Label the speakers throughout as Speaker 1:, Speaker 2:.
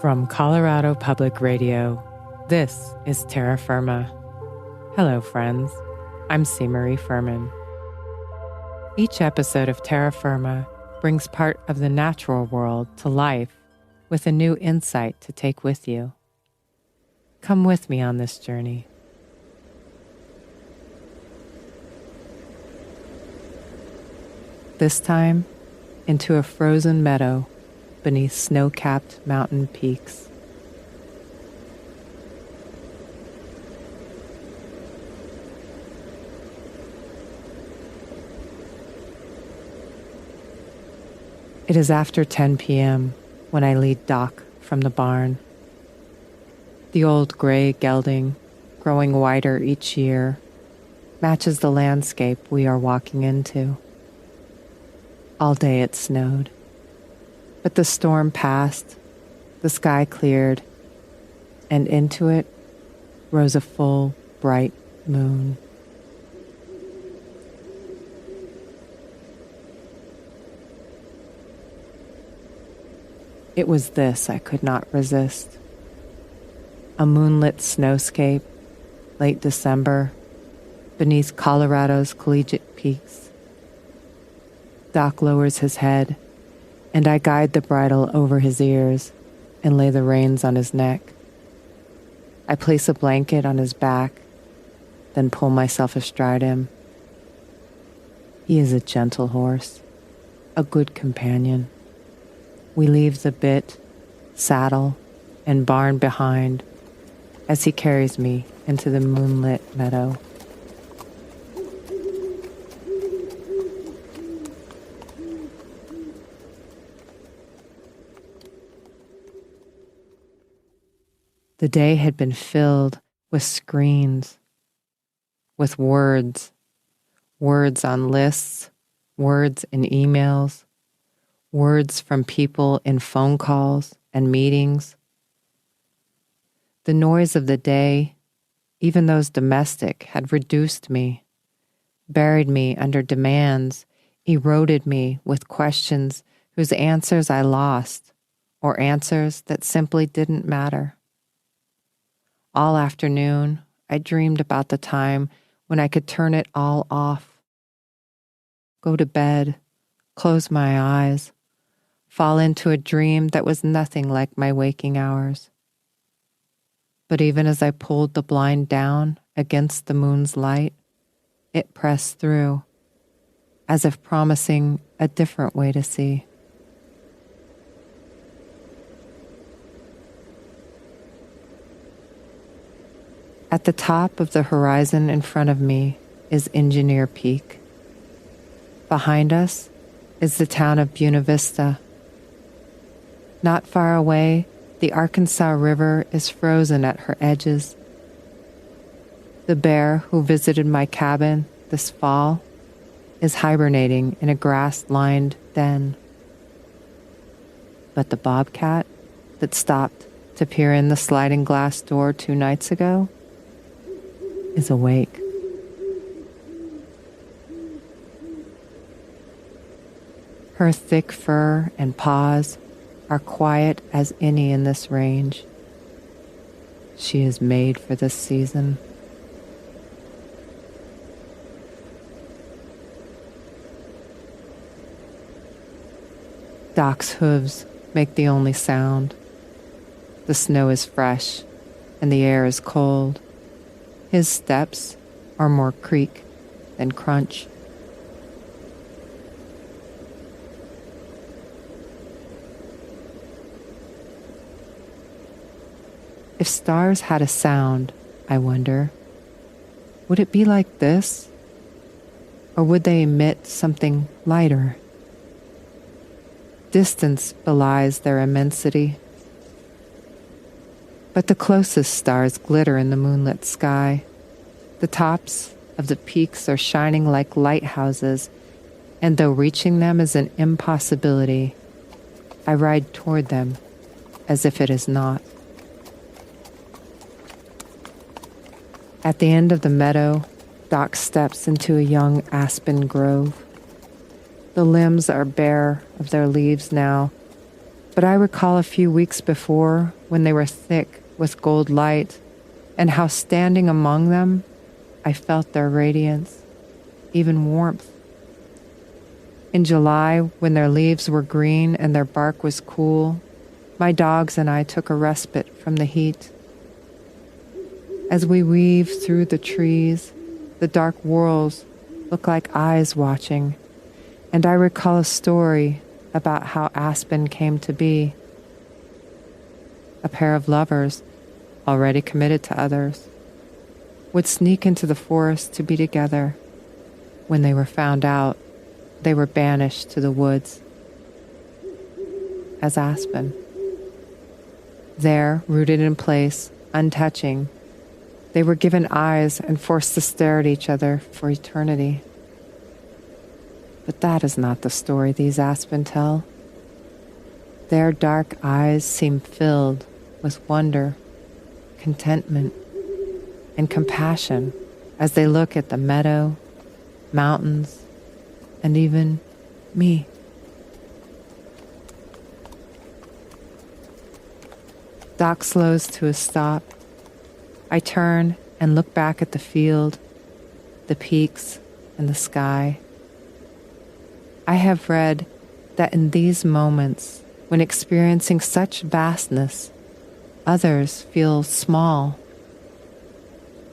Speaker 1: From Colorado Public Radio, this is Terra Firma. Hello, friends. I'm CMarie Fuhrman. Each episode of Terra Firma brings part of the natural world to life with a new insight to take with you. Come with me on this journey. This time, into a frozen meadow beneath snow-capped mountain peaks. It is after 10 p.m. when I lead Doc from the barn. The old gray gelding, growing wider each year, matches the landscape we are walking into. All day it snowed. But the storm passed, the sky cleared, and into it rose a full, bright moon. It was this I could not resist. A moonlit snowscape, late December, beneath Colorado's Collegiate peaks. Doc lowers his head, and I guide the bridle over his ears and lay the reins on his neck. I place a blanket on his back, then pull myself astride him. He is a gentle horse, a good companion. We leave the bit, saddle, and barn behind as he carries me into the moonlit meadow. The day had been filled with screens, with words on lists, words in emails, words from people in phone calls and meetings. The noise of the day, even those domestic, had reduced me, buried me under demands, eroded me with questions whose answers I lost, or answers that simply didn't matter. All afternoon, I dreamed about the time when I could turn it all off. Go to bed, close my eyes, fall into a dream that was nothing like my waking hours. But even as I pulled the blind down against the moon's light, it pressed through, as if promising a different way to see. At the top of the horizon in front of me is Engineer Peak. Behind us is the town of Buena Vista. Not far away, the Arkansas River is frozen at her edges. The bear who visited my cabin this fall is hibernating in a grass-lined den. But the bobcat that stopped to peer in the sliding glass door 2 nights ago is awake. Her thick fur and paws are quiet as any in this range. She is made for this season. Doc's hooves make the only sound. The snow is fresh and the air is cold. His steps are more creak than crunch. If stars had a sound, I wonder, would it be like this? Or would they emit something lighter? Distance belies their immensity. But the closest stars glitter in the moonlit sky. The tops of the peaks are shining like lighthouses, and though reaching them is an impossibility, I ride toward them as if it is not. At the end of the meadow, Doc steps into a young aspen grove. The limbs are bare of their leaves now, But I recall a few weeks before when they were thick with gold light, and how standing among them, I felt their radiance, even warmth. In July, when their leaves were green and their bark was cool, my dogs and I took a respite from the heat. As we weave through the trees, the dark whorls look like eyes watching, and I recall a story about how Aspen came to be. A pair of lovers, already committed to others, would sneak into the forest to be together. When they were found out, they were banished to the woods as Aspen. There, rooted in place, untouching, they were given eyes and forced to stare at each other for eternity. But that is not the story these aspen tell. Their dark eyes seem filled with wonder, contentment, and compassion as they look at the meadow, mountains, and even me. Doc slows to a stop. I turn and look back at the field, the peaks, and the sky. I have read that in these moments, when experiencing such vastness, others feel small.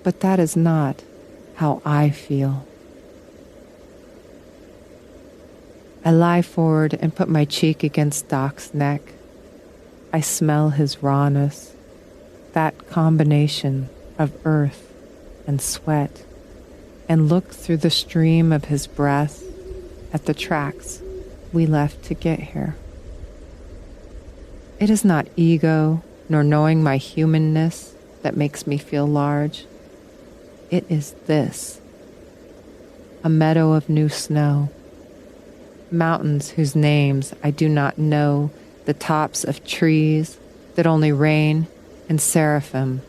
Speaker 1: But that is not how I feel. I lie forward and put my cheek against Doc's neck. I smell his rawness, that combination of earth and sweat, and look through the stream of his breath at the tracks we left to get here. It is not ego nor knowing my humanness that makes me feel large. It is this: a meadow of new snow, mountains whose names I do not know, the tops of trees that only rain and seraphim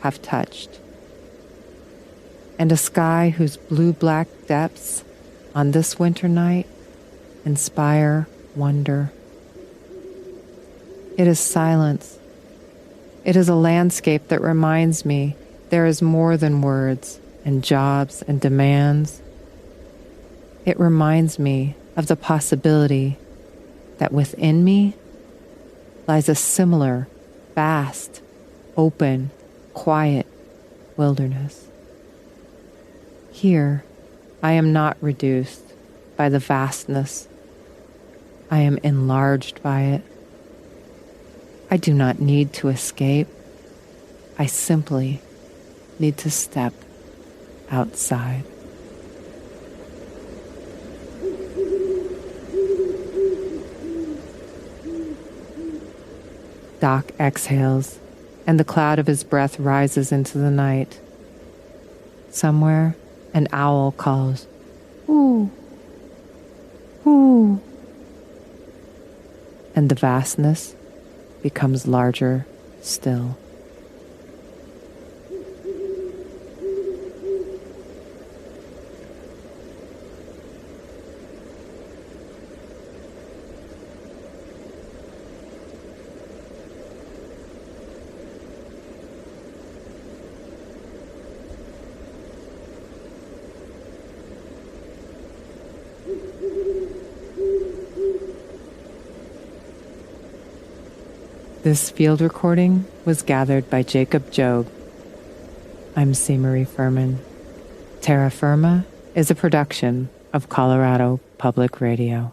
Speaker 1: have touched, and a sky whose blue-black depths on this winter night inspire wonder. It is silence. It is a landscape that reminds me there is more than words and jobs and demands. It reminds me of the possibility that within me lies a similar, vast, open, quiet wilderness. Here, I am not reduced by the vastness. I am enlarged by it. I do not need to escape. I simply need to step outside. Doc exhales, and the cloud of his breath rises into the night. Somewhere, an owl calls, "Ooh, ooh," and the vastness becomes larger still. This field recording was gathered by Jacob Job. I'm CMarie Fuhrman. Terra Firma is a production of Colorado Public Radio.